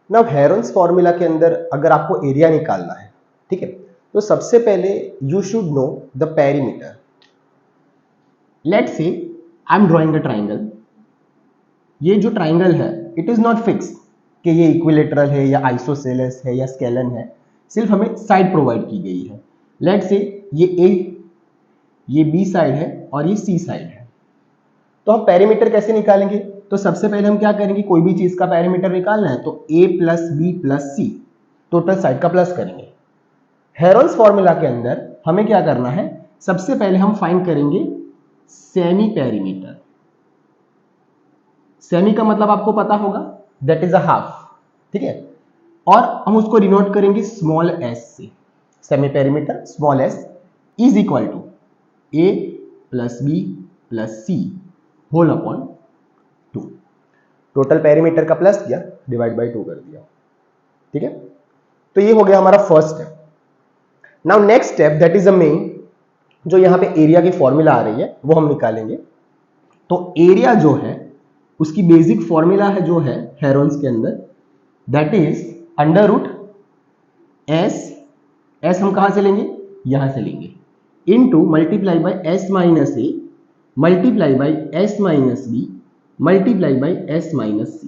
ना Heron's formula के अंदर अगर आपको एरिया निकालना है, ठीक है, तो सबसे पहले you should know the perimeter. Let's say I am drawing a triangle. ये जो ट्राइंगल है इट इज नॉट फिक्स कि ये इक्विलेटरल है या आइसोसेलेस है या स्केलन है, सिर्फ हमें साइड प्रोवाइड की गई है. लेट्स से ये ए, ये बी साइड है और ये सी साइड है. तो हम पेरीमीटर कैसे निकालेंगे? तो सबसे पहले हम क्या करेंगे, कोई भी चीज का पेरीमीटर निकालना है तो a plus B plus C total side का प्लस करेंगे. हेरोन्स फॉर्मूला के अंदर हमें क्या करना है, सबसे पहले हम फाइंड करेंगे सेमी पेरीमीटर. सेमी का मतलब आपको पता होगा, दैट इज अ हाफ, ठीक है, और हम उसको डिनोट करेंगे स्मॉल एस से. Semi perimeter small S is equal to A plus B plus C whole upon 2. Total perimeter का प्लस किया, डिवाइड बाय 2 कर दिया, ठीक है. तो ये हो गया हमारा first step. Now next step that is a main, जो यहां पे एरिया की फॉर्मूला आ रही है वो हम निकालेंगे. तो एरिया जो है उसकी बेसिक फॉर्मूला है जो है हेरोन्स के अंदर, that is under root S. S हम कहां से लेंगे, यहां से लेंगे, into multiply by S minus A multiply by S minus B multiply by S minus C.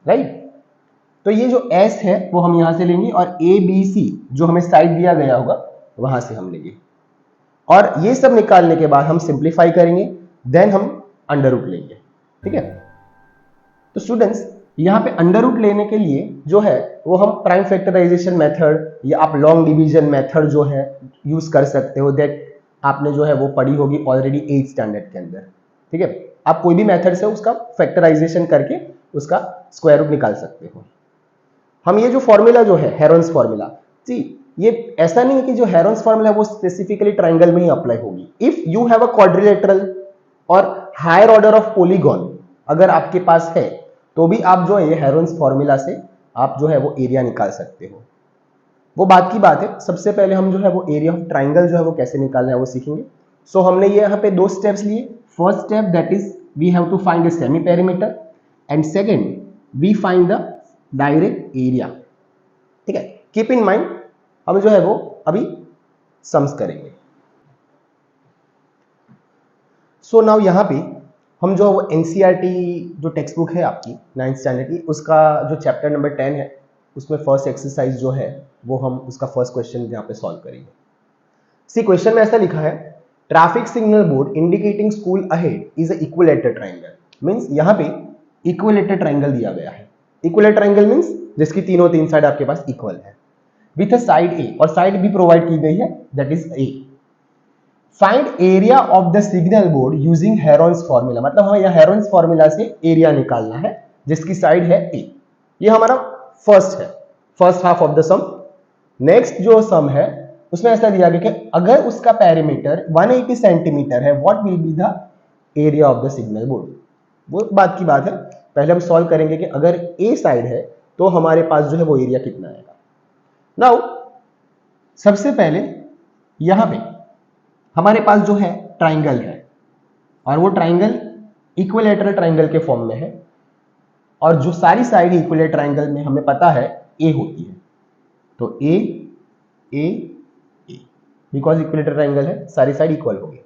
Right. तो ये जो s है वो हम यहां से लेंगे और a b c जो हमें साइड दिया गया होगा वहां से हम लेंगे. और ये सब निकालने के बाद हम सिंप्लीफाई करेंगे, देन हम अंडर रूट लेंगे. ठीक है. तो स्टूडेंट्स यहां पे अंडर रूट लेने के लिए जो है वो हम प्राइम फैक्टराइजेशन मेथड या आप लॉन्ग डिवीजन मेथड जो है यूज कर सकते हो. दैट आपने जो है वो पढ़ी होगी ऑलरेडी 8th स्टैंडर्ड के अंदर. ठीक है. आप कोई भी मेथड से उसका फैक्टराइजेशन करके उसका स्क्वायर रूट निकाल सकते हो. हम ये जो फॉर्मूला जो है हेरोन्स फॉर्मूला, जी ये ऐसा नहीं है कि जो हेरोन्स फॉर्मूला है वो स्पेसिफिकली ट्राइंगल में ही अप्लाई होगी. If you have a quadrilateral और हायर ऑर्डर ऑफ पॉलीगॉन अगर आपके पास है तो भी आप जो है ये हेरोन्स फॉर्मूला से आप जो है वो एरिया निकाल सकते हो. वो बात की बात है. सबसे पहले हम जो है वो एरिया ऑफ ट्राइंगल जो है वो कैसे निकालना है वो सीखेंगे. सो हमने ये यहाँ पे 2 स्टेप्स लिए. First step that is we have to find the semi perimeter and second we find the direct area. ठीक है. कीप इन माइंड हम जो है वो अभी सम्स करेंगे. सो नाउ यहां पे हम जो है वो एनसीईआरटी जो टेक्स्ट बुक है आपकी 9th स्टैंडर्ड की उसका जो चैप्टर नंबर 10 है उसमें फर्स्ट एक्सरसाइज जो है वो हम उसका फर्स्ट क्वेश्चन यहाँ पे सॉल्व करेंगे. सी क्वेश्चन में ऐसा लिखा है, traffic signal board indicating school ahead is a equilateral triangle. Means यहाँ पे इक्विलेटरल ट्रायंगल दिया गया है. इक्विलेटरल ट्रायंगल मींस जिसकी तीन साइड आपके पास इक्वल है विथ अ साइड ए और साइड बी प्रोवाइड की गई है that is a. Find area of the signal board using Heron's formula. मतलब हमें यह हेरोन्स फॉर्मूला से एरिया निकालना है जिसकी साइड है ए. ये हमारा फर्स्ट है, first half of the sum. Next जो सम है उसमें ऐसा दिया गया कि अगर उसका पेरीमीटर 180 सेंटीमीटर है what will be the area of the signal board. वो बात की बात है. पहले हम सॉल्व करेंगे कि अगर ए साइड है तो हमारे पास जो है वो एरिया कितना आएगा. नाउ सबसे पहले यहां पे हमारे पास जो है ट्राइंगल है और वो ट्राइंगल इक्विलेटरल ट्राइंगल के फॉर्म में है और जो सारी साइड इक्विलेटरल ट्राइंगल में हमें पता है ए होती है. तो ए ए ए बिकॉज इक्विलेटरल ट्राइंगल है सारी साइड इक्वल होगी.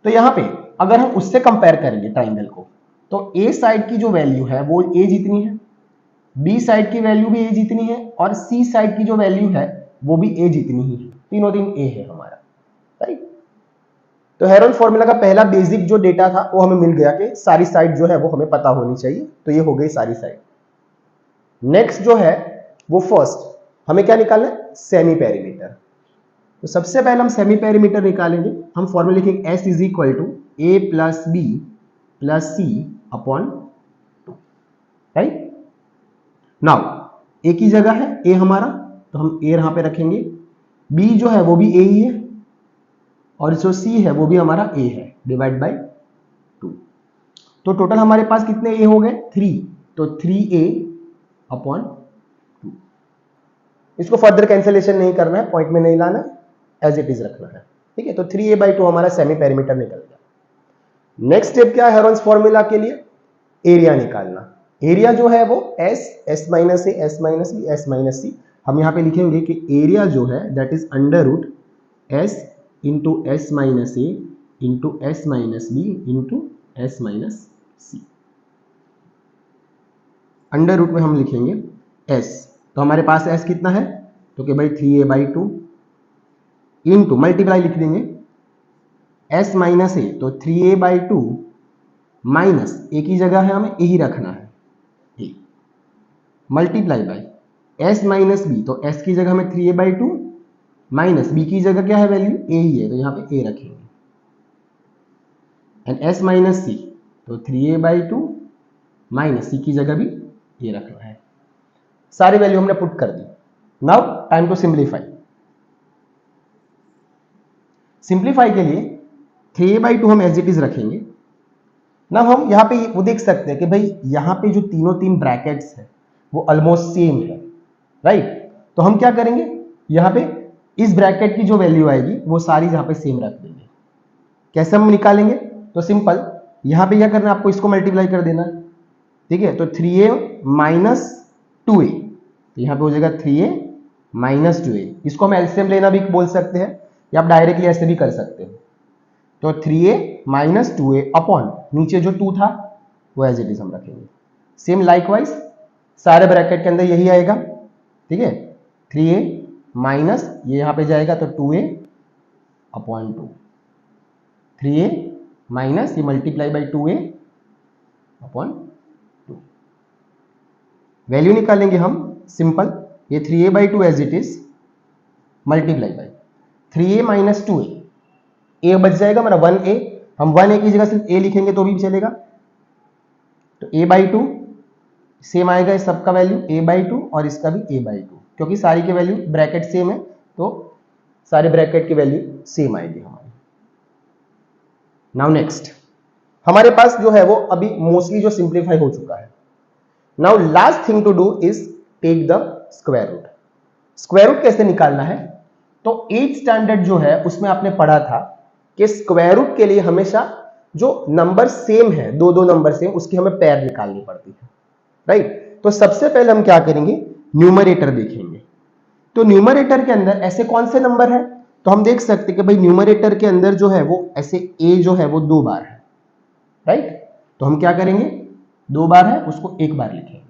तो यहां पे अगर हम उससे कंपेयर करेंगे ट्राइंगल को तो ए साइड की जो वैल्यू है वो ए जितनी है, बी साइड की वैल्यू भी ए जितनी है और सी साइड की जो वैल्यू है वो भी ए जितनी ही है. तीन ए है हमारा. राइट. तो हेरोन्स फॉर्मूला का पहला बेसिक जो डेटा था वो हमें मिल गया कि सारी साइड जो है वो हमें पता होनी चाहिए. तो ये हो गई सारी साइड. नेक्स्ट जो है वो फर्स्ट हमें क्या निकालना है, सेमी पेरीमीटर. तो सबसे पहले हम सेमी पेरीमीटर निकालेंगे. हम फॉर्मूला लिखेंगे S is equal to A plus B plus C upon 2. Right. Now A की जगह है ए हमारा तो हम ए यहां पे रखेंगे. बी जो है वो भी ए ही है और जो सी है वो भी हमारा ए है डिवाइड बाय 2. तो टोटल हमारे पास कितने ए हो गए, 3. तो 3a अपॉन 2. इसको फर्दर कैंसिलेशन नहीं करना है, पॉइंट में नहीं लाना है, एज इट इज रखना है. ठीक है. तो 3a/2 हमारा सेमी पेरीमीटर निकल गया. नेक्स्ट स्टेप क्या है हेरोन्स फॉर्मूला के लिए, एरिया निकालना. एरिया जो है वो S minus A, S minus B, S minus C. हम यहाँ पे लिखेंगे कि एरिया जो है that is under root S into S minus A into S minus B into S minus C. Under root में हम लिखेंगे एस, तो हमारे पास एस कितना है, तो कि भाई 3a/2 इंटू मल्टीप्लाई लिख देंगे एस माइनस ए, तो 3a/2 माइनस ए की जगह है हमें ए ही रखना है, A multiply by S minus B, तो एस की जगह हमें 3a/2 माइनस बी की जगह क्या है वैल्यू ए ही है, तो यहाँ पे ए रखेंगे एंड एस माइनस सी, तो 3a/2 माइनस सी की जगह भी ए रखना है। सारी वैल्यू हमने पुट कर दी। Now time to simplify. Simplify के लिए 3a/2 हम एज इट इज रखेंगे। नाउ हम यहाँ पे वो देख सकते हैं कि भाई यहाँ पे जो तीन ब्रैकेट्स है वो ऑलमोस्ट सेम है, राइट। तो हम क्या करेंगे, यहाँ पे इस ब्रैकेट की जो वैल्यू आएगी वो सारी यहाँ पे सेम रख देंगे। कैसे हम निकालेंगे, तो सिंपल, यहाँ पे क्या करना है आपको, इसको मल्टीप्लाई कर देना है, ठीक है। तो 3a माइनस 2a, तो यहाँ पे हो जाएगा 3a माइनस 2a। इसको हम एलसीएम लेना भी बोल सकते हैं या आप डायरेक्टली ऐसे भी कर सकते हो। तो 3a माइनस 2a अपॉन नीचे जो 2 था वो एज इट इज हम रखेंगे। सेम लाइकवाइज सारे ब्रैकेट के अंदर यही आएगा, ठीक है। 3a माइनस ये यहाँ पे जाएगा तो 2a अपॉन 2, 3a माइनस ये multiply by 2a upon 2। Value निकालेंगे हम सिंपल, ये 3a/2 as it is multiply by 3a minus 2a, A बच जाएगा हमारा 1a, हम 1a की जगह सिर्फ a लिखेंगे तो भी चलेगा। तो a/2 सेम आएगा, इस सबका वैल्यू a/2 और इसका भी a/2, क्योंकि सारी की वैल्यू ब्रैकेट सेम है तो सारे ब्रैकेट की वैल्यू सेम आएगी हमारी। नाउ नेक्स्ट, हमारे पास जो है वो अभी मोस्टली जो सिंप्लीफाई हो चुका है। Now last thing to do is take the square root. Square root कैसे निकालना है, तो 8th स्टैंडर्ड जो है उसमें आपने पढ़ा था कि स्क्वायर रूट के लिए हमेशा जो नंबर सेम है, दो नंबर सेम, उसकी हमें पेयर निकालनी पड़ती है, राइट। तो सबसे पहले हम क्या करेंगे, न्यूमरेटर देखेंगे। तो न्यूमरेटर के अंदर ऐसे कौन से नंबर है, तो हम देख सकते हैं कि भाई न्यूमरेटर के अंदर जो है वो ऐसे a जो है वो 2 बार है, राइट। तो हम क्या करेंगे, 2 बार है उसको 1 बार लिखेंगे।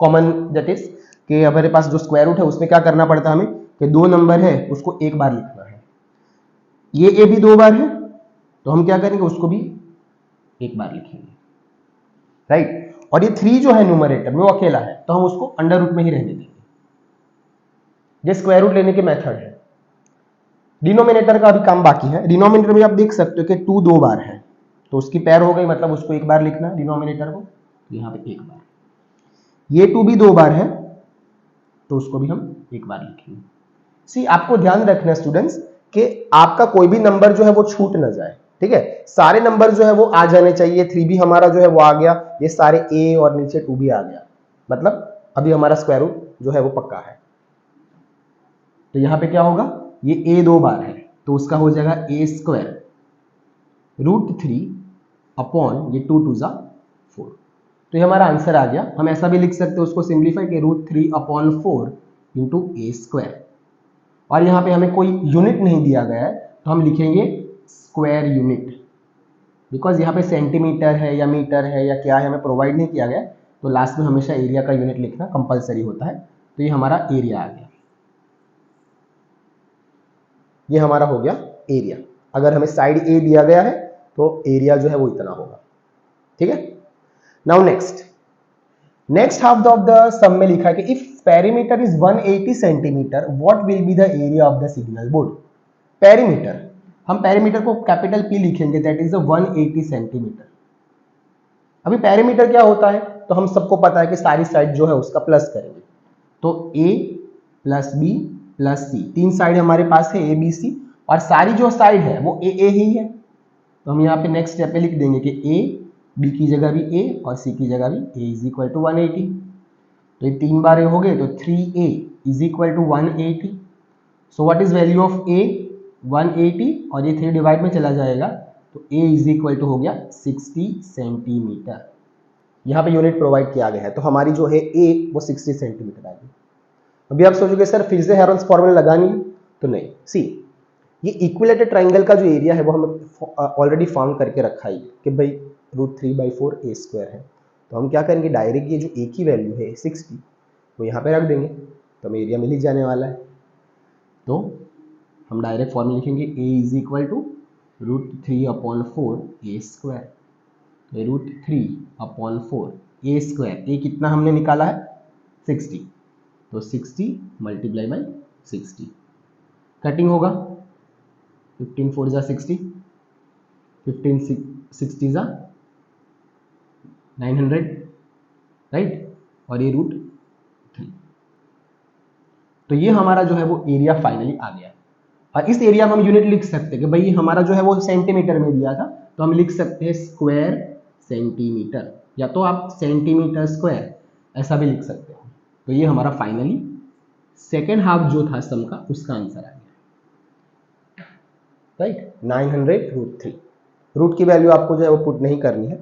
कॉमन दैट इज कि हमारे पास जो स्क्वायर रूट है उसमें क्या करना पड़ता है हमें कि 2 नंबर है उसको 1 बार लिखना है। ये a भी 2 बार है तो हम क्या करेंगे, उसको भी 1 बार लिखेंगे, राइट। और ये 3 जो है न्यूमरेटर में वो अकेला है तो हम उसको अंडर रूट में ही रहने देंगे। ये स्क्वायर रूट लेने के मेथड है। डिनोमिनेटर का अभी काम बाकी है। डिनोमिनेटर में आप देख सकते हो कि 2 2 बार है तो उसकी पेयर हो गई, मतलब उसको 1 बार लिखना है डिनोमिनेटर को, तो यहाँ पे 1 बार। ये 2 भी 2 बार है तो उसको भी हम 1 बार लिखेंगे। सी आपको ध्यान रखना है स्टूडेंट्स कि आपका कोई भी नंबर जो है वो छूट ना जाए, ठीक है। सारे नंबर जो है वो आ जाने चाहिए। 3 भी हमारा जो है वो आ गया, ये सारे a और नीचे 2 भी आ गया, मतलब अभी हमारा स्क्वायर रूट जो है वो पक्का है। तो यहाँ पे क्या होगा, ये a 2 बार है तो उसका हो जाएगा a² √3 अपॉन ये 2 2 ज़ा 4। तो ये हमारा आंसर आ गया। हम ऐसा भी लिख सकते हैं उसको सिंप्लीफाई के √3 अपॉन 4 इंटू a²। और यहाँ पे हमें कोई यूनिट नहीं दिया गया है तो हम लिखेंगे स्क्वायर यूनिट, बिकॉज यहाँ पे सेंटीमीटर है या मीटर है या क्या है हमें प्रोवाइड नहीं किया गया, तो लास्ट में हमेशा एरिया का यूनिट लिखना कंपलसरी होता है। तो ये हमारा एरिया आ गया, ये हमारा हो गया एरिया। अगर हमें साइड ए दिया गया है तो एरिया जो है वो इतना होगा, ठीक है। Now next half of the sum में लिखा है कि if perimeter is 180 centimetre what will be the area of the signal board. Perimeter, हम पेरीमीटर को कैपिटल P लिखेंगे, दैट इज 180 सेंटीमीटर। अभी पेरीमीटर क्या होता है, तो हम सबको पता है कि सारी साइड जो है उसका प्लस करेंगे, तो a plus b plus c, 3 side हमारे पास है a b c, और सारी जो साइड है वो a a ही है। तो हम यहाँ पे नेक्स्ट स्टेप पे लिख देंगे कि a b की जगह भी a और c की जगह भी a इज इक्वल टू 180। तो ये 3 बार हो गए तो 3a is equal to 180। So what is value of a, 180, और ये 3 डिवाइड में चला जाएगा तो a इज इक्वल टू हो गया 60 सेंटीमीटर। यहाँ पे यूनिट प्रोवाइड किया गया है, तो हमारी जो है ए वो 60 सेंटीमीटर आएगी। अभी आप सोचोगे सर फिर से हेरोन्स फॉर्मूला लगानी, तो नहीं। सी ये इक्विलेटरल ट्राइंगल का जो एरिया है वो हमें ऑलरेडी फाउंड करके रखा ही कि भाई √3/4 a² है। तो हम क्या करेंगे, डायरेक्ट ये जो ए की वैल्यू है 60 वो यहाँ पे रख देंगे, तो हमें एरिया मिल ही जाने वाला है। तो हम डायरेक्ट फॉर्मूला लिखेंगे a = √3/4 a²। √3/4 a², a कितना हमने निकाला है 60, तो 60 × 60, कटिंग होगा 15 4 = 60, 15 60 = 900, राइट, और ये √3। तो ये हमारा जो है वो एरिया फाइनली आ गया। और इस एरिया में हम यूनिट लिख सकते हैं कि भाई हमारा जो है वो सेंटीमीटर में दिया था, तो हम लिख सकते हैं स्क्वायर सेंटीमीटर, या तो आप सेंटीमीटर स्क्वायर ऐसा भी लिख सकते हो। तो ये हमारा फाइनली सेकेंड हाफ जो था सम का उसका आंसर आ गया, राइट, 900√3। रूट की वैल्यू आपको जो है वो पुट नहीं करनी है,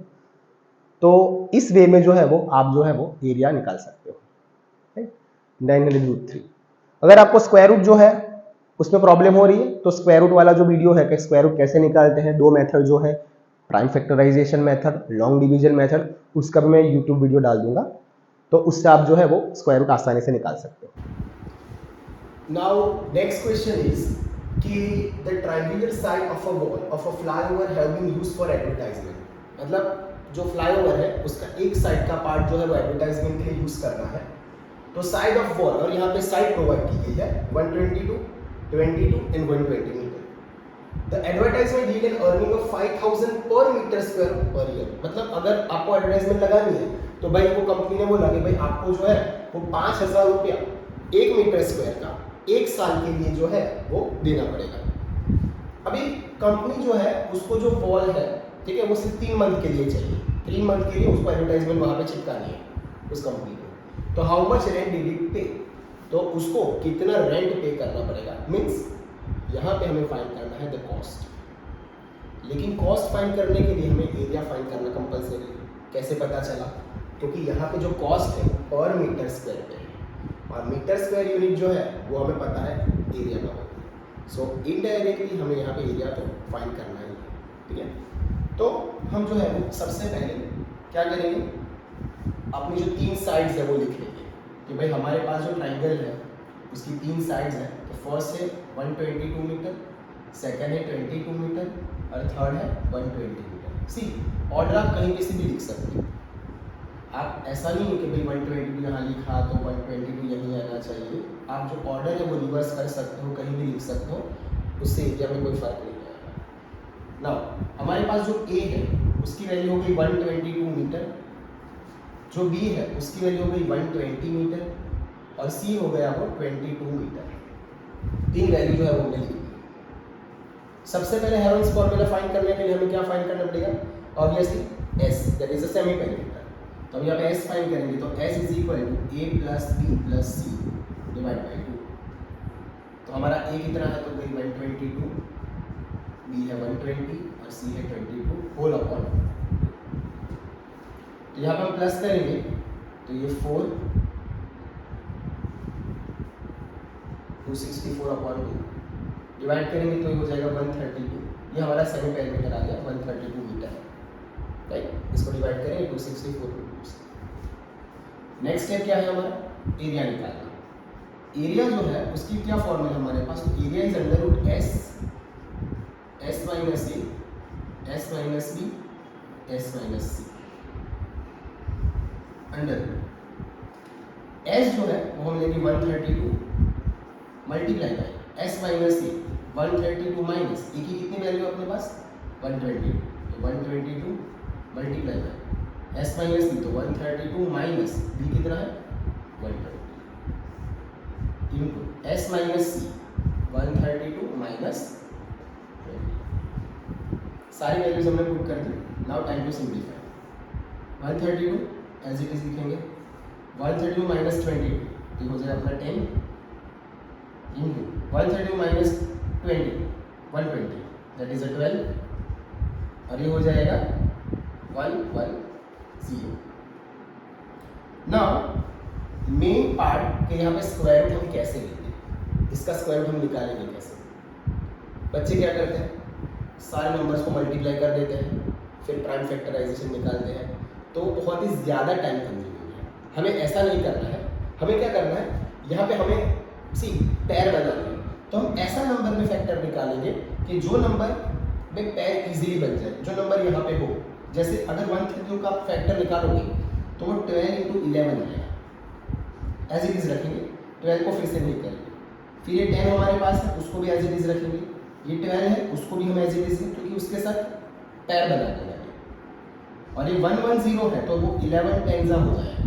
तो इस वे में जो है वो आप जो है वो एरिया निकाल सकते हो, राइट, 900√3। अगर आपको स्क्वायर रूट जो है उसमें प्रॉब्लम हो रही है, तो स्क्वायर रूट वाला जो वीडियो है कि स्क्वायर रूट कैसे निकालते हैं, 2 मेथड जो है, prime factorization method, long division method, उसका भी मैं यूट्यूब वीडियो डाल दूंगा, तो उससे आप जो है वो स्क्वायर रूट आसानी से निकाल सकते हो। नाउ नेक्स्ट क्वेश्चन इज कि the triangular side of a wall of a flyover have been used for advertisement. मतलब जो फ्लाईओवर है उसका एक साइड का पार्ट जो है वो एडवर्टाइजमेंट के लिए यूज करना है। तो साइड ऑफ वॉल, और यहाँ पे साइड प्रोवाइड की गई है 122, 22 and 120 metre. The advertisement yield an earning of 5000 per metre square per year. मतलब अगर आपको एडवर्टाइजमेंट लगानी है तो भाई वो कंपनी ने बोला कि भाई आपको जो है वो 5000 रुपया 1 मीटर स्क्वायर का 1 साल के लिए जो है वो देना पड़ेगा। अभी कंपनी जो है उसको जो वॉल है, ठीक है, वो सिर्फ 3 मंथ के लिए चाहिए, 3 मंथ के लिए उसको एडवर्टाइजमेंट वहां पे चिपकानी है उस कंपनी को। तो how much rent did it पे, तो उसको कितना रेंट पे करना पड़ेगा, मीन्स यहाँ पे हमें फाइंड करना है द कॉस्ट। लेकिन कॉस्ट फाइंड करने के लिए हमें एरिया फाइंड करना कंपलसरी है। कैसे पता चला, क्योंकि यहाँ पे जो कॉस्ट है पर मीटर स्क्वायर पे है, और मीटर स्क्वायर यूनिट जो है वो हमें पता है एरिया का होता है। सो इनडायरेक्टली हमें यहाँ पे एरिया तो फाइंड करना ही है, ठीक है। तो हम जो है वो सबसे पहले क्या करेंगे, अपनी जो 3 साइड्स है वो लिख लेंगे कि भाई हमारे पास जो ट्राइंगल है उसकी 3 साइड्स हैं। तो फर्स्ट है 122 मीटर, सेकंड है 22 मीटर, और थर्ड है 120 मीटर। सी ऑर्डर आप कहीं पे से भी लिख सकते हो, आप ऐसा नहीं है कि भाई 122 यहाँ लिखा तो 122 यहीं आना चाहिए। आप जो ऑर्डर है वो रिवर्स कर सकते हो, कहीं भी लिख सकते हो, उससे एरिया में कोई फर्क नहीं आएगा। नाउ हमारे पास जो ए है उसकी वैल्यू हो गई 122 मीटर, जो बी है उसकी वैल्यू हो गई 120 मीटर, और सी हो गया वो 22 मीटर। 3 वैल्यू जो है वो हमने लिखी। सबसे पहले हेरोन्स फॉर्मूला फाइंड करने के लिए हमें क्या फाइंड करना पड़ेगा, obviously S, that is a semi perimeter. तो हम यहाँ पे एस फाइंड करेंगे, तो एस = a + b + c / 2। तो हमारा a कितना है, तो भाई 122, b है 120 और c है 22 होल अपॉन। तो यहाँ पे हम प्लस करेंगे तो ये 4 264/2 डिवाइड करेंगे तो ये हो जाएगा 132। ये हमारा सेमी पेरीमीटर आ गया 132 मीटर, राइट। इसको डिवाइड करेंगे 264 2। नेक्स्ट स्टेप क्या है हमारा, एरिया निकालना। एरिया जो है उसकी क्या फॉर्मूला है हमारे पास, तो area is √s s - a s - b s - c under s जो है वो हम लेंगे 132 multiply by s - a 132 minus e की कितनी वैल्यू है अपने पास 122, तो 122 मल्टीप्लाई बाय s - c, तो 132 माइनस b कितना है 120 इनटू s - c 132 माइनस 20। सारी वैल्यूज हमने पुट कर दी। Now time to simplify. 132 as it is लिखेंगे, 132 माइनस 22 ये हो जाएगा अपना 10 इनटू 132 माइनस 20 120 दैट इज 12, और ये हो जाएगा 110। नाउ मेन पार्ट के यहाँ पे स्क्वायर रूट हम कैसे लेंगे, इसका स्क्वायर रूट हम निकालेंगे कैसे। बच्चे क्या करते हैं, सारे नंबर्स को मल्टीप्लाई कर देते हैं, फिर प्राइम फैक्टराइजेशन निकालते हैं, तो बहुत ही ज़्यादा टाइम कंज्यूमिंग है। हमें ऐसा नहीं करना है, हमें क्या करना है, यहाँ पे हमें पैर बनाना है। तो हम ऐसा नंबर में फैक्टर निकालेंगे कि जो नंबर में पैर इजीली बन जाए, जो नंबर यहाँ पे हो। जैसे अगर 132 का आप फैक्टर निकालोगे तो वो 12 × 11 आएगा, एज इट इज़ रखेंगे, 12 को फिर से नहीं करेंगे। फिर ये 10 हमारे पास है, उसको भी एज इट इज़ रखेंगे, ये 12 है, उसको भी हम एज इट इज़, क्योंकि उसके साथ पैर बना देंगे। और ये 110 है तो वो 11 टेंजा हो जाएगा।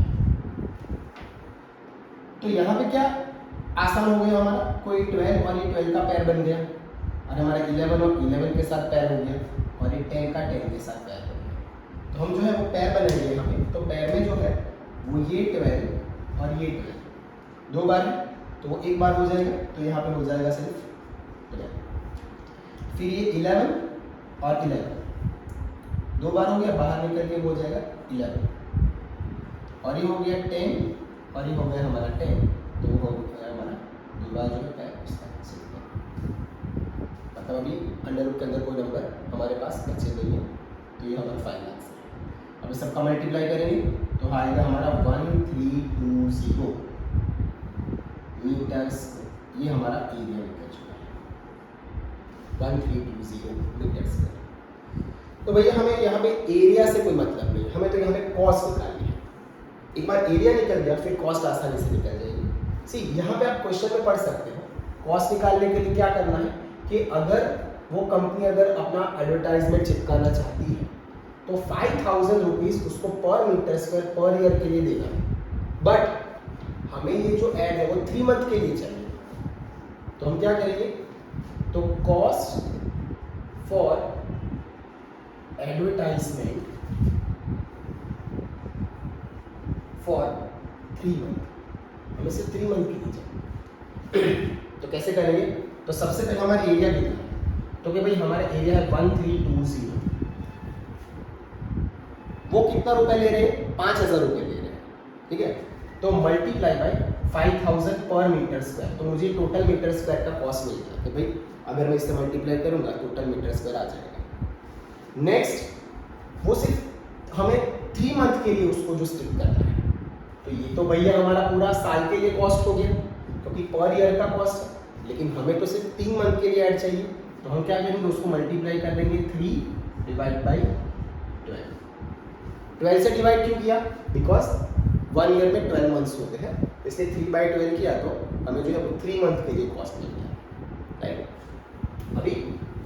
तो यहाँ पे क्या आसान हो गया हमारा, कोई 12 और ये 12 का पैर बन गया, और हमारा 11 और 11 के साथ पैर हो गया, और ये 10 का 10 के साथ पैर हो गया। तो हम जो है वो पैर बनाएंगे यहाँ पे। तो पैर में जो है वो ये 12 और ये 12 दो बार है, तो वो एक बार हो जाएगा, तो यहाँ पे हो जाएगा सिर्फ 11। फिर ये 11 और 11 दो बार हो गया, बाहर निकल के वो हो जाएगा 11, और ये हो गया 10 और ये हो गया हमारा 10, तो वो हो गया हमारा दो बार जो है पैर इसका मतलब अभी अंडर रूट के अंदर कोई नंबर हमारे पास बचे नहीं है, तो ये हमारा फाइनल आंसर है। अब सबका मल्टीप्लाई करेंगे तो आएगा हमारा 1320 मीटर्स, ये हमारा एरिया निकल चुका है 1320 मीटर्स। तो भैया हमें यहाँ पे एरिया से कोई मतलब नहीं है, हमें तो यहाँ पे कॉस्ट निकालनी है। एक बार एरिया निकल गया फिर कॉस्ट आसानी से निकल जाएगी। यहाँ पे आप क्वेश्चन में पढ़ सकते हो, कॉस्ट निकालने के लिए क्या करना है कि अगर वो कंपनी अगर अपना एडवर्टाइजमेंट चिपकाना चाहती है तो 5000 रुपीज़ उसको पर मीटर स्क्वायर पर ईयर के लिए देना है, बट हमें ये जो एड है वो 3 मंथ के लिए चाहिए। तो हम क्या करेंगे, तो cost for advertisement for 3 month, हमें सिर्फ 3 मंथ की दी जाए। तो कैसे करेंगे, तो सबसे पहले हमारा एरिया कितना है, तो कि भाई हमारा एरिया है 1320, वो कितना रुपए ले रहे हैं, 5000 रुपए ले रहे हैं, ठीक है। तो multiply by 5000 per metre square, तो मुझे टोटल मीटर स्क्वायर का कॉस्ट मिल गया कि भाई अगर मैं इससे मल्टीप्लाई करूंगा टोटल मीटर स्क्वायर आ जाएगा। नेक्स्ट वो सिर्फ हमें 3 मंथ के लिए उसको जो स्टिक करना है, तो ये तो भैया हमारा पूरा साल के लिए कॉस्ट हो गया क्योंकि पर ईयर का कॉस्ट है, लेकिन हमें तो सिर्फ 3 मंथ के लिए ऐड चाहिए। तो हम क्या करेंगे, उसको मल्टीप्लाई कर देंगे 3 डिवाइड बाई 12। 12 से डिवाइड क्यों किया, बिकॉज 1 ईयर में 12 मंथ्स होते हैं, इसलिए 3/12 किया तो हमें जो है वो 3 मंथ के लिए कॉस्ट मिल गया, राइट। अभी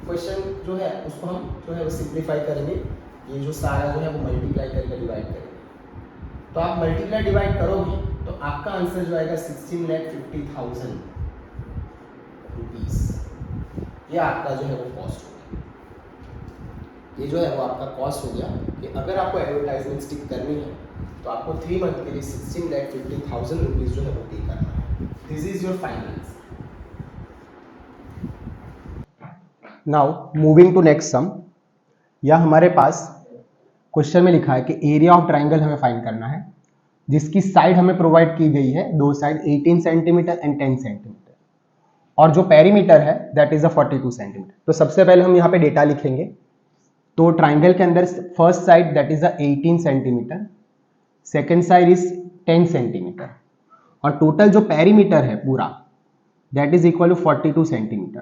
क्वेश्चन जो है उसको हम जो है वो सिंप्लीफाई करेंगे, ये जो सारा जो है वो मल्टीप्लाई करके डिवाइड करेंगे। तो आप मल्टीप्लाई डिवाइड करोगे तो आपका आंसर जो आएगा 16,50,000 रुपीज़, ये आपका जो है वो कॉस्ट हो गया। ये जो है वो आपका कॉस्ट हो गया कि अगर आपको एडवर्टाइजमेंट स्टिक करनी है तो आपको 3 मंथ के लिए 16,50,000 रुपीज़ जो है वो पे करना है। This is your finance. Now moving to next sum, या हमारे पास क्वेश्चन में लिखा है कि एरिया ऑफ ट्राइंगल हमें फाइंड करना है, जिसकी साइड हमें प्रोवाइड की गई है, दो साइड 18 सेंटीमीटर एंड 10 सेंटीमीटर, और जो पेरीमीटर है दैट इज 42 सेंटीमीटर। तो सबसे पहले हम यहाँ पे डेटा लिखेंगे। तो ट्राइंगल के अंदर first side that is 18 centimetre, second side is 10 centimetre, और टोटल जो पेरीमीटर है पूरा that is equal to 42 centimetre.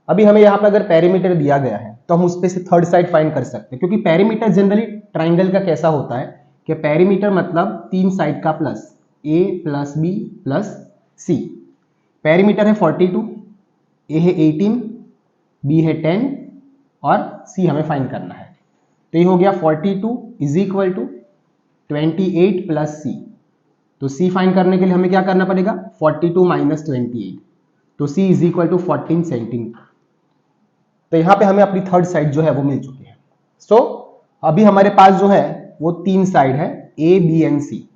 अभी हमें यहाँ पे अगर पेरीमीटर दिया गया है तो हम उस पे से थर्ड साइड फाइंड कर सकते हैं, क्योंकि पेरीमीटर जनरली ट्राइंगल का कैसा होता है कि पेरीमीटर मतलब 3 साइड का प्लस, ए plus B plus C. Perimeter है 42, ए है 18, बी है 10 और सी हमें फाइंड करना है। तो ये हो गया 42 is equal to 28 plus C. तो सी फाइंड करने के लिए हमें क्या करना पड़ेगा, 42 माइनस 28, तो सी इज इक्वल टू 14 सेंटीमीटर। तो यहाँ पे हमें अपनी थर्ड साइड जो है वो मिल चुकी है। सो अभी हमारे पास जो है वो 3 साइड है, ए बी एंड सी,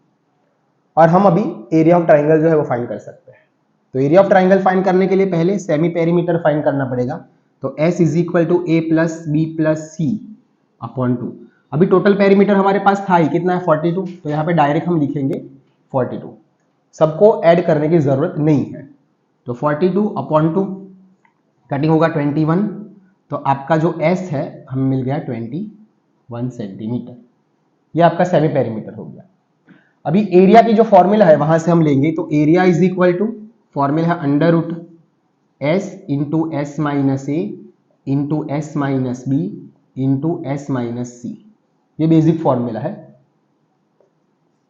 और हम अभी एरिया ऑफ ट्राइंगल जो है वो फाइंड कर सकते हैं। तो एरिया ऑफ ट्राइंगल फाइंड करने के लिए पहले सेमी पेरीमीटर फाइंड करना पड़ेगा। तो S is equal to A plus B plus C upon 2। अभी टोटल पेरीमीटर हमारे पास था ही, कितना है 42, तो यहाँ पे डायरेक्ट हम लिखेंगे 42, सबको ऐड करने की जरूरत नहीं है। तो 42/2 कटिंग होगा 21, तो आपका जो एस है हमें मिल गया 21 सेंटीमीटर। ये आपका सेमी पेरीमीटर हो गया। अभी एरिया की जो फॉर्मूला है वहां से हम लेंगे, तो area is equal to, formula है under root S into S minus A into S minus B into S minus C. ये बेसिक फॉर्मूला है।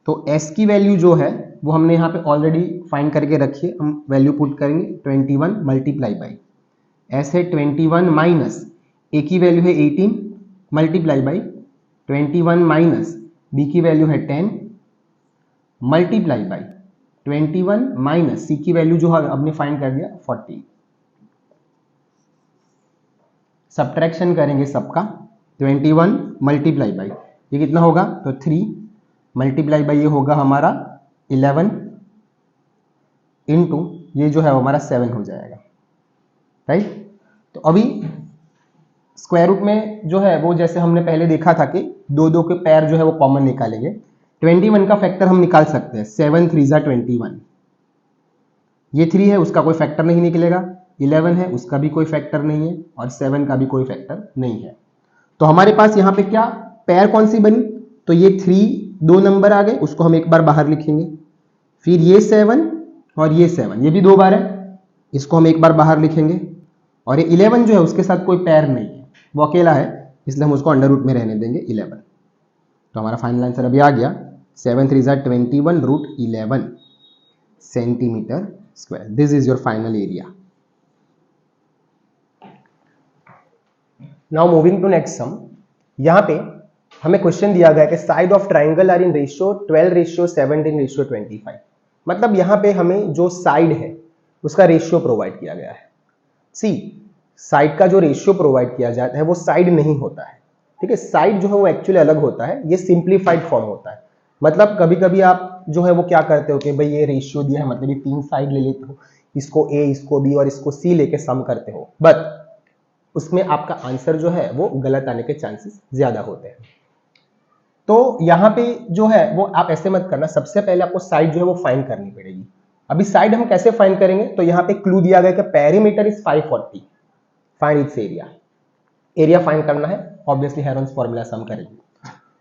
तो एस की वैल्यू जो है वो हमने यहाँ पे ऑलरेडी फाइंड करके रखी है, हम वैल्यू पुट करेंगे 21 मल्टीप्लाई बाई एस है 21 माइनस ए की वैल्यू है 18 मल्टीप्लाई बाई 21 माइनस बी की वैल्यू है 10 मल्टीप्लाई बाई 21 माइनस सी की वैल्यू जो है हमने फाइंड कर दिया 40। सब्ट्रैक्शन करेंगे सबका, 21 मल्टीप्लाई बाई ये कितना होगा, तो 3 मल्टीप्लाई बाई ये होगा हमारा 11 इंटू ये जो है हमारा 7 हो जाएगा, राइट। तो अभी स्क्वायर रूट में जो है वो जैसे हमने पहले देखा था कि दो दो के पैर जो है वो कॉमन निकालेंगे। 21 का फैक्टर हम निकाल सकते हैं, 7 3 जा 21, ये 3 है उसका कोई फैक्टर नहीं निकलेगा, 11 है उसका भी कोई फैक्टर नहीं है, और 7 का भी कोई फैक्टर नहीं है। तो हमारे पास यहाँ पे क्या पैर कौन सी बनी, तो ये 3 दो नंबर आ गए, उसको हम एक बार बाहर लिखेंगे। फिर ये 7 और ये 7, ये भी 2 बार है, इसको हम एक बार बाहर लिखेंगे। और ये 11 जो है उसके साथ कोई पैर नहीं है, वो अकेला है, इसलिए हम उसको अंडर रूट में रहने देंगे 11। तो हमारा फाइनल आंसर अभी आ गया 7 3 जा 21 root 11 centimetre square. This is your final area. Now moving to next sum. यहाँ पे हमें क्वेश्चन दिया गया है कि side of triangle are in ratio 12:17:25। मतलब यहाँ पे हमें जो साइड है उसका रेशियो प्रोवाइड किया गया है। सी साइड का जो रेशियो प्रोवाइड किया जाता है वो साइड नहीं होता है, ठीक है। साइड जो है वो एक्चुअली अलग होता है, ये सिंप्लीफाइड फॉर्म होता है। मतलब कभी कभी आप जो है वो क्या करते हो कि भाई ये रेशियो दिया है, मतलब ये 3 साइड ले लेते हो, इसको ए, इसको बी और इसको सी लेके सम करते हो, बट उसमें आपका आंसर जो है वो गलत आने के चांसेस ज्यादा होते हैं। तो यहाँ पे जो है वो आप ऐसे मत करना, सबसे पहले आपको साइड जो है वो फाइंड करनी पड़ेगी। अभी साइड हम कैसे फाइंड करेंगे, तो यहाँ पे क्लू दिया गया कि perimeter is 540, find its area. Area find करना है, ऑब्वियसली हेरोन्स फॉर्मूला सम करेंगे।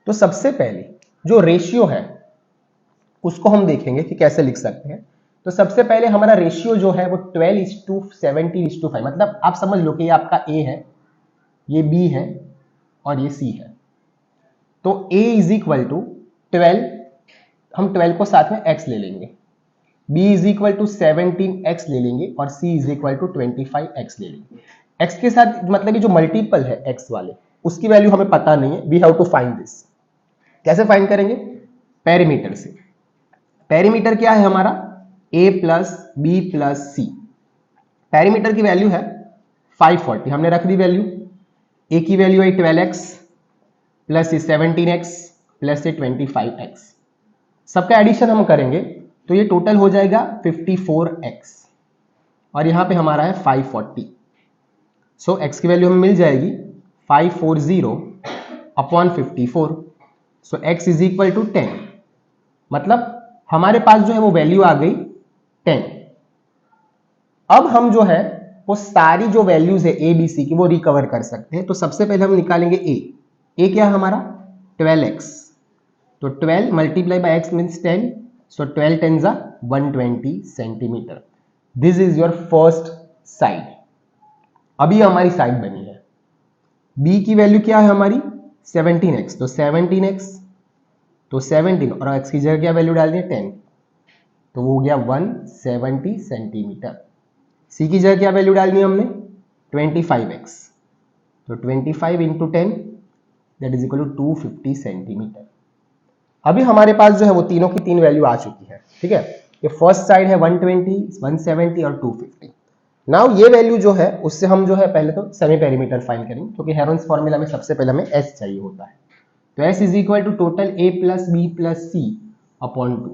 तो सबसे पहले जो रेशियो है उसको हम देखेंगे कि कैसे लिख सकते हैं। तो सबसे पहले हमारा रेशियो जो है वो 12:17:5, मतलब आप समझ लो कि ये आपका ए है, ये बी है और ये सी है। तो a इज इक्वल टू 12, हम 12 को साथ में x ले लेंगे, b is equal to 17x ले लेंगे और c is equal to 25x ले लेंगे। x के साथ मतलब ये जो मल्टीपल है x वाले उसकी वैल्यू हमें पता नहीं है, we have to find this. कैसे फाइंड करेंगे, पेरीमीटर से। पेरीमीटर क्या है हमारा, a plus B plus C. Perimeter की वैल्यू है 540, हमने रख दी वैल्यू। a की वैल्यू है 12x प्लस ये 17x प्लस ये 25x, सबका एडिशन हम करेंगे तो ये टोटल हो जाएगा 54x और यहाँ पे हमारा है 540। सो x की वैल्यू हमें मिल जाएगी 540/54। सो x इज इक्वल टू 10, मतलब हमारे पास जो है वो वैल्यू आ गई 10। अब हम जो है वो सारी जो वैल्यूज है ए बी सी की वो रिकवर कर सकते हैं। तो सबसे पहले हम निकालेंगे ए क्या है हमारा 12x, तो 12 मल्टीप्लाई बाय x मीन्स 10, सो 12 10 जा 120 centimetre. This is your first side. अभी हमारी साइड बनी है। b की वैल्यू क्या है हमारी 17x, तो 17x तो 17 और x की जगह क्या वैल्यू डाल दी 10, तो वो हो गया 170 सेंटीमीटर। c की जगह क्या वैल्यू डालनी है हमने 25x, तो 25 into 10 that is equal to 250 centimetre. अभी हमारे पास जो है वो तीनों की तीन वैल्यू आ चुकी है, ठीक है। ये फर्स्ट साइड है 120, 170 और 250। नाउ ये वैल्यू जो है उससे हम जो है पहले तो सेमी पेरीमीटर फाइंड करेंगे, क्योंकि हेरोन्स फॉर्मूला में सबसे पहले हमें s चाहिए होता है। तो s is equal to total a plus B plus C upon 2।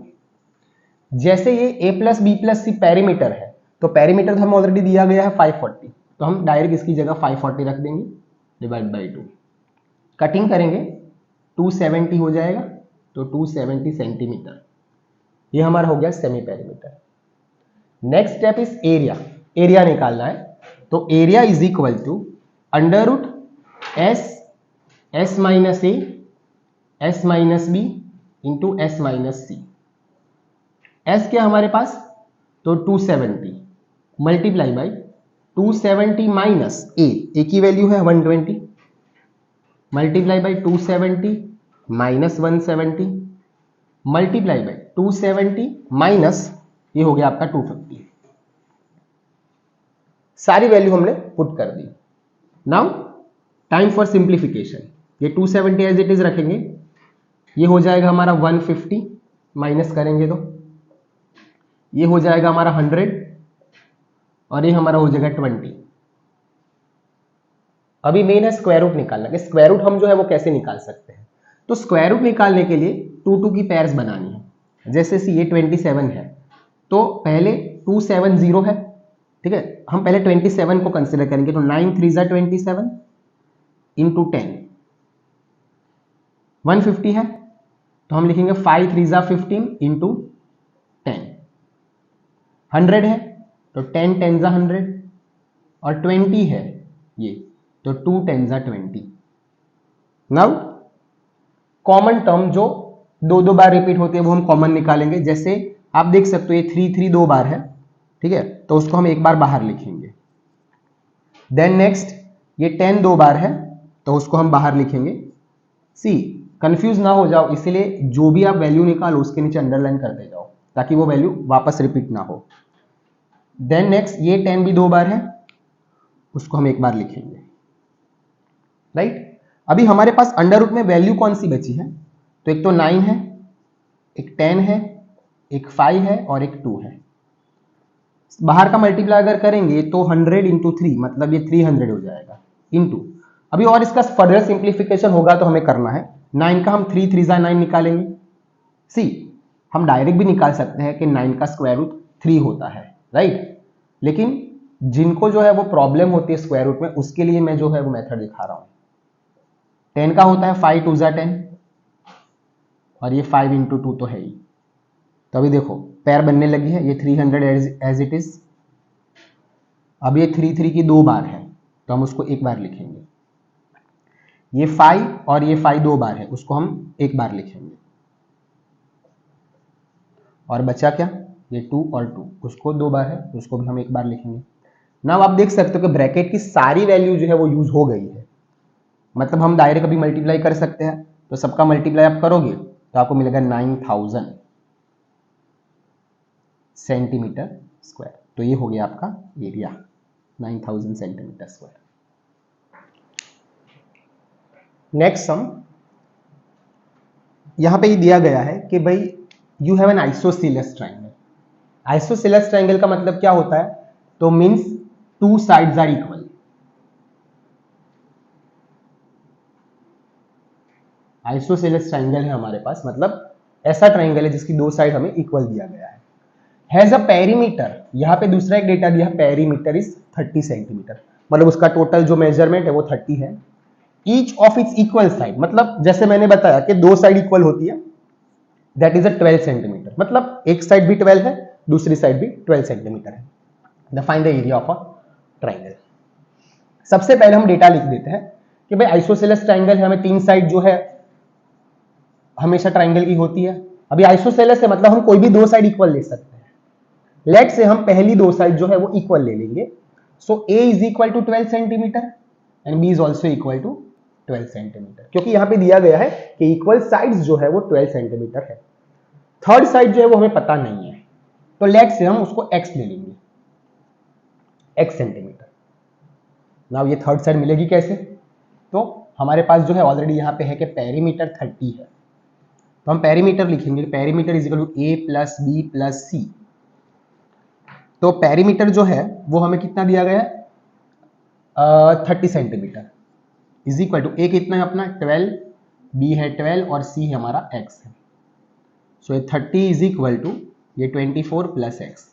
जैसे ये a plus B plus C perimeter है, तो पेरीमीटर हमें ऑलरेडी दिया गया है 540, तो हम डायरेक्ट इसकी जगह 540 रख देंगे डिवाइड बाई 2। कटिंग करेंगे 270 हो जाएगा, तो 270 सेंटीमीटर, ये हमारा हो गया semi perimeter. Next step is area, area निकालना है, तो area is equal to under root S minus A S minus B into S minus C. S क्या हमारे पास, तो 270 मल्टीप्लाई बाई 270 माइनस ए की वैल्यू है 120 multiply by 270 minus 170 multiply by 270 minus ये हो गया आपका 250। सारी वैल्यू हमने पुट कर दी। नाउ टाइम फॉर सिंप्लीफिकेशन, ये 270 एज इट इज रखेंगे, ये हो जाएगा हमारा 150 माइनस करेंगे तो ये हो जाएगा हमारा 100 और ये हमारा हो जाएगा 20। अभी मेन है स्क्वायर रूट निकालना, कि स्क्वायर रूट हम जो है वो कैसे निकाल सकते हैं। तो स्क्वायर रूट निकालने के लिए 2 की पेयर्स बनानी है। जैसे ये 27 है, तो पहले 270 है, ठीक है, हम पहले 27 को कंसिडर करेंगे, तो 9 3 जा 27 इंटू 10, 150 है, तो हम लिखेंगे 5 3 जा 15 इंटू 10, 100 है, तो 10 10 जा 100 और 20 है ये, तो 2 10 जा 20। नाउ कॉमन टर्म जो दो बार रिपीट होते हैं वो हम कॉमन निकालेंगे। जैसे आप देख सकते हो ये 3 3 2 बार है, ठीक है, तो उसको हम एक बार बाहर लिखेंगे। देन नेक्स्ट ये 10 2 बार है, तो उसको हम बाहर लिखेंगे। सी कंफ्यूज ना हो जाओ, इसलिए जो भी आप वैल्यू निकालो उसके नीचे अंडरलाइन करते जाओ ताकि वो वैल्यू वापस रिपीट ना हो। देन नेक्स्ट ये 10 भी 2 बार है, उसको हम एक बार लिखेंगे, राइट। अभी हमारे पास अंडर रूट में वैल्यू कौन सी बची है, तो एक तो 9 है, एक 10 है, एक 5 है और एक 2 है। बाहर का मल्टीप्लाई अगर करेंगे तो 100 इंटू 3 मतलब ये 300 हो जाएगा इंटू, अभी और इसका फर्दर सिंप्लीफिकेशन होगा तो हमें करना है। 9 का हम 3 3 जा 9 निकालेंगे। सी हम डायरेक्ट भी निकाल सकते हैं कि 9 का स्क्वायर रूट 3 होता है, राइट, लेकिन जिनको जो है वो प्रॉब्लम होती है स्क्वायर रूट में, उसके लिए मैं जो है वो मेथड दिखा रहा हूं। 10 का होता है 5 2 जा 10 और ये 5 इंटू 2 तो है ही, तो अभी देखो पैर बनने लगी है, ये 300 एज इट इज। अब ये 3 3 की 2 बार है, तो हम उसको एक बार लिखेंगे। ये 5 और ये 5 2 बार है, उसको हम एक बार लिखेंगे। और बचा क्या, ये 2 और 2, उसको 2 बार है, उसको भी हम एक बार लिखेंगे। नाउ आप देख सकते हो कि ब्रैकेट की सारी वैल्यू जो है वो यूज हो गई है, मतलब हम डायरेक्ट अभी मल्टीप्लाई कर सकते हैं, तो सबका मल्टीप्लाई आप करोगे तो आपको मिलेगा 9000 सेंटीमीटर स्क्वायर। तो ये हो गया आपका area 9000 centimetre square. Next sum, यहां पे ये दिया गया है कि भाई you have an isosceles triangle. Isosceles triangle का मतलब क्या होता है, तो means 2 sides are equal. Isosceles triangle है हमारे पास, मतलब ऐसा ट्राइंगल है जिसकी 2 साइड हमें इक्वल दिया गया है। हैज अ पेरीमीटर, यहां पे दूसरा एक डेटा दिया, पेरीमीटर इज 30 सेंटीमीटर, मतलब उसका टोटल जो मेजरमेंट है वो 30 है। Each of its equal side, मतलब जैसे मैंने बताया कि 2 साइड इक्वल होती है, दैट इज अ 12 सेंटीमीटर, मतलब एक साइड भी 12 है, दूसरी साइड भी 12 सेंटीमीटर है। Define the area of a triangle. सबसे पहले हम डेटा लिख देते हैं कि भाई आइसोसेलेस ट्राइंगल है, हमें 3 साइड जो है हमेशा ट्राइंगल की होती है। अभी आइसोसेलेस है मतलब हम कोई भी 2 साइड इक्वल ले सकते हैं। लेट से हम पहली 2 साइड जो है वो इक्वल ले लेंगे। So A is equal to 12 centimetre and B is also equal to 12 centimetre, क्योंकि यहां पे दिया गया है कि इक्वल साइड्स जो है वो 12 सेंटीमीटर है। थर्ड साइड जो है वो हमें पता नहीं है, तो लेट से हम उसको x ले लेंगे, x सेंटीमीटर। नाउ ये थर्ड साइड मिलेगी कैसे, तो हमारे पास जो है ऑलरेडी यहां पे है कि पेरीमीटर 30 है, तो हम पेरीमीटर लिखेंगे, perimeter is equal to a plus B plus C. तो पेरीमीटर जो है वो हमें कितना दिया गया है, 30 centimetre is equal to a कितना है अपना 12, b है 12 और c है हमारा x है। सो 30 इज इक्वल टू ये 24 प्लस x।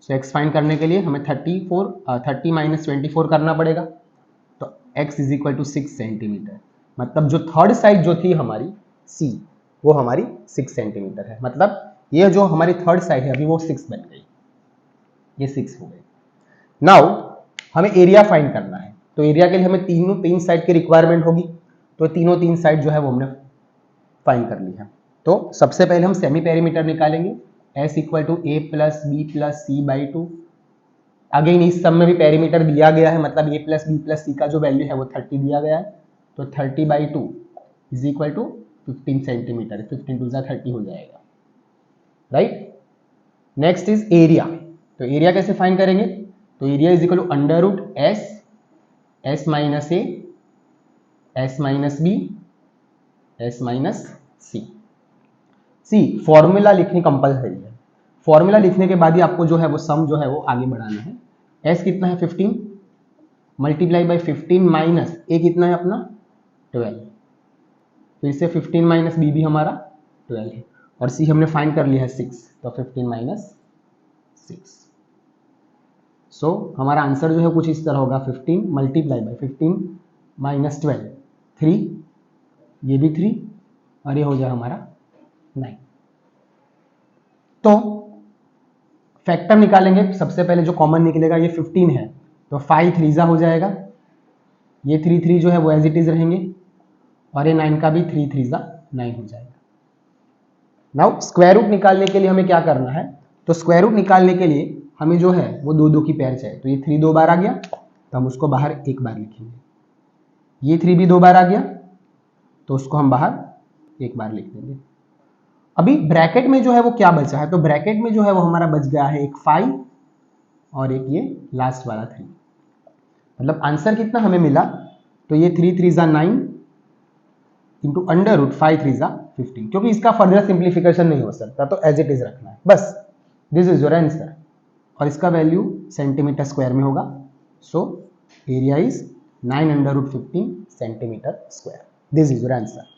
सो x फाइंड करने के लिए हमें 30 माइनस 24 करना पड़ेगा, तो x is equal to 6 centimetre. मतलब जो थर्ड साइड जो थी हमारी सी, वो हमारी 6 सेंटीमीटर है। मतलब ये जो हमारी थर्ड साइड है अभी वो 6 बन गई, ये 6 हो गई। नाउ हमें एरिया फाइंड करना है, तो एरिया के लिए हमें तीन साइड की रिक्वायरमेंट होगी, तो तीन साइड जो है वो हमने फाइंड कर ली है। तो सबसे पहले हम सेमी पेरीमीटर निकालेंगे, S equal to A plus B plus C by 2। Again इस सब में भी पेरीमीटर दिया गया है, मतलब A plus B plus C का जो वैल्यू है वो 30 दिया गया है, तो 30/2 is equal to 15 centimetre, 15 two 30 हो जाएगा, राइट। नेक्स्ट इज एरिया, तो एरिया कैसे फाइंड करेंगे, तो area is equal to under root S minus A, S minus B, S minus C. Formula लिखनी कंपलसरी है, फॉर्मूला लिखने के बाद ही आपको जो है वो सम जो है वो आगे बढ़ाना है। एस कितना है 15 मल्टीप्लाई बाई 15 माइनस ए कितना है अपना 12, फिर से 15 माइनस बी भी हमारा 12 है, और सी हमने फाइंड कर लिया है 6, तो 15 माइनस 6। सो हमारा आंसर जो है कुछ इस तरह होगा, 15 मल्टीप्लाई बाई 15 माइनस 12, 3, ये भी 3, और ये हो जाए हमारा 9। तो फैक्टर निकालेंगे, सबसे पहले जो कॉमन निकलेगा ये 15 है, तो 5 3 हो जाएगा, ये 3 जो है वो एज इट इज रहेंगे, और ये 9 का भी 3 3 9 हो जाएगा। नाउ स्क्वायर रूट निकालने के लिए हमें क्या करना है, तो स्क्वायर रूट निकालने के लिए हमें जो है वो 2 2 की पेयर चाहिए, तो ये 3 2 बार आ गया, तो हम उसको बाहर एक बार लिखेंगे, ये 3 भी 2 बार आ गया, तो उसको हम बाहर एक बार लिख देंगे। अभी ब्रैकेट में जो है वो क्या बचा है, तो ब्रैकेट में जो है वो हमारा बच गया है एक 5 और एक ये लास्ट वाला 3, मतलब आंसर कितना हमें मिला, तो ये 3 3 9 इंटू अंडर रूट 5 3 15, क्योंकि इसका फर्दर सिंप्लीफिकेशन नहीं हो सकता, तो एज इट इज रखना है बस, दिस इज योर आंसर, और इसका वैल्यू सेंटीमीटर स्क्वायर में होगा। So area is 9 under root 15 centimetre square, this is your answer.